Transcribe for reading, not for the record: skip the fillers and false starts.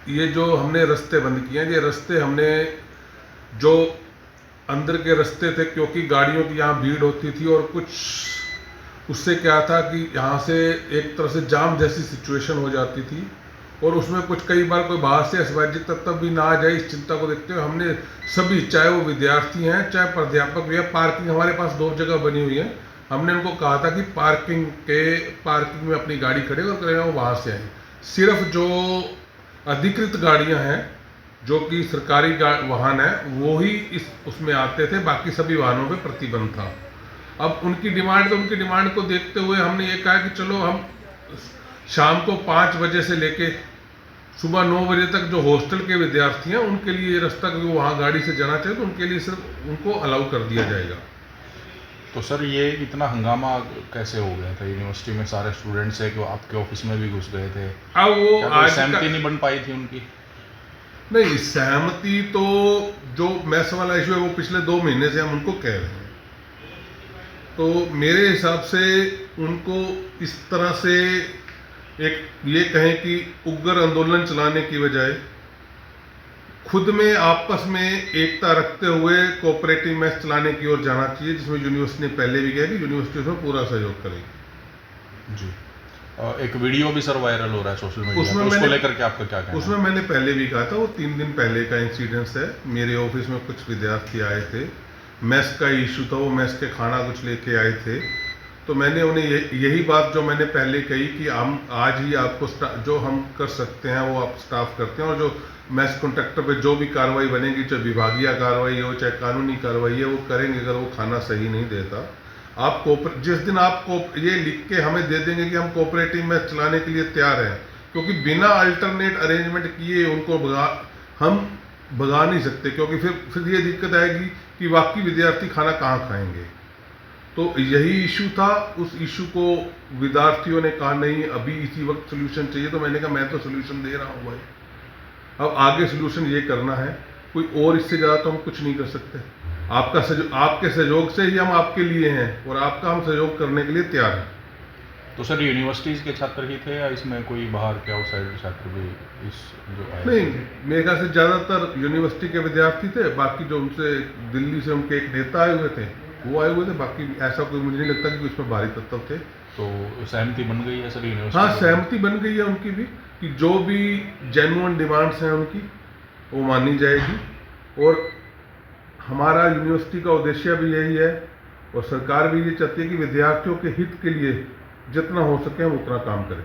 ये जो हमने रास्ते बंद किए हैं, ये रास्ते हमने जो अंदर के रास्ते थे, क्योंकि गाड़ियों की यहाँ भीड़ होती थी और कुछ उससे क्या था कि यहाँ से एक तरह से जाम जैसी सिचुएशन हो जाती थी और उसमें कुछ कई बार कोई बाहर से असामाजिक तत्व भी ना आ जाए, इस चिंता को देखते हुए हमने सभी, चाहे वो विद्यार्थी हैं चाहे प्राध्यापक भी है, पार्किंग हमारे पास 2 जगह बनी हुई है, हमने उनको कहा था कि पार्किंग में अपनी गाड़ी खड़े और करें वो वहाँ से आए। सिर्फ जो अधिकृत गाड़ियाँ हैं, जो कि सरकारी वाहन है, वो ही इस उसमें आते थे, बाकी सभी वाहनों पे प्रतिबंध था। अब उनकी डिमांड को देखते हुए हमने ये कहा कि चलो हम शाम को 5 बजे से लेके सुबह 9 बजे तक जो हॉस्टल के विद्यार्थी हैं उनके लिए ये रास्ता, क्योंकि वहाँ गाड़ी से जाना चाहिए तो उनके लिए सिर्फ उनको अलाउ कर दिया जाएगा। तो सर ये इतना हंगामा कैसे हो गया था? यूनिवर्सिटी में सारे स्टूडेंट्स है कि आपके ऑफिस में भी घुस गए थे, अब वो आज सहमति नहीं बन पाई थी उनकी? नहीं, सहमति तो जो मैस वाला इशू है वो पिछले 2 महीने से हम उनको कह रहे हैं, तो मेरे हिसाब से उनको इस तरह से एक ये कहें कि उग्र आंदोलन चलाने की बजाय खुद में आपस में एकता रखते हुए कोऑपरेटिव मैच चलाने की ओर जाना चाहिए, जिसमें यूनिवर्सिटी ने पहले भी कहा कि यूनिवर्सिटी उसमें पूरा सहयोग करेगी। जी। एक वीडियो भी सर वायरल हो रहा है सोशल मीडिया उसमें पर, उसको लेकर के आपका क्या कहना है? उसमें मैंने पहले भी कहा था, वो 3 दिन पहले का इंसिडेंस है। मेरे ऑफिस में कुछ विद्यार्थी आए थे, मैस का इशू था, वो मैस के खाना कुछ लेके आए थे, तो मैंने उन्हें यही बात जो मैंने पहले कही कि हम आज ही आपको जो हम कर सकते हैं वो आप स्टाफ करते हैं, और जो मैस कॉन्ट्रैक्टर पे जो भी कार्रवाई बनेगी, चाहे विभागीय कार्रवाई हो चाहे कानूनी कार्रवाई है, वो करेंगे अगर वो खाना सही नहीं देता। आप जिस दिन आप ये लिख के हमें दे देंगे कि हम कोऑपरेटिव मैच चलाने के लिए तैयार हैं, क्योंकि बिना अल्टरनेट अरेंजमेंट किए उनको हम भगा नहीं सकते, क्योंकि फिर ये दिक्कत आएगी कि बाकी विद्यार्थी खाना कहाँ खाएंगे। तो यही इशू था, उस इशू को विद्यार्थियों ने कहा नहीं अभी इसी वक्त सोल्यूशन चाहिए, तो मैंने कहा मैं तो सोल्यूशन दे रहा हूँ भाई, अब आगे सोल्यूशन ये करना है, कोई और इससे ज़्यादा तो हम कुछ नहीं कर सकते। आपके सहयोग से ही हम आपके लिए हैं और आपका हम सहयोग करने के लिए तैयार हैं। तो सर यूनिवर्सिटीज़ के छात्र ही थे या इसमें कोई बाहर के आउटसाइडर छात्र भी इस जो आए? नहीं, मेरे ख्याल से ज़्यादातर यूनिवर्सिटी के विद्यार्थी थे, बाकी जो उनसे दिल्ली से उनके एक नेता आए हुए थे वो आए हुए थे, बाकी ऐसा कोई मुझे नहीं लगता कि उसमें भारी तत्व थे। तो सहमति बन गई है सर यूनिवर्सिटी? हाँ, सहमति बन गई है उनकी भी कि जो भी जेन्युइन डिमांड्स हैं उनकी वो मानी जाएगी, और हमारा यूनिवर्सिटी का उद्देश्य भी यही है और सरकार भी ये चाहती है कि विद्यार्थियों के हित के लिए जितना हो सके हम उतना काम करें।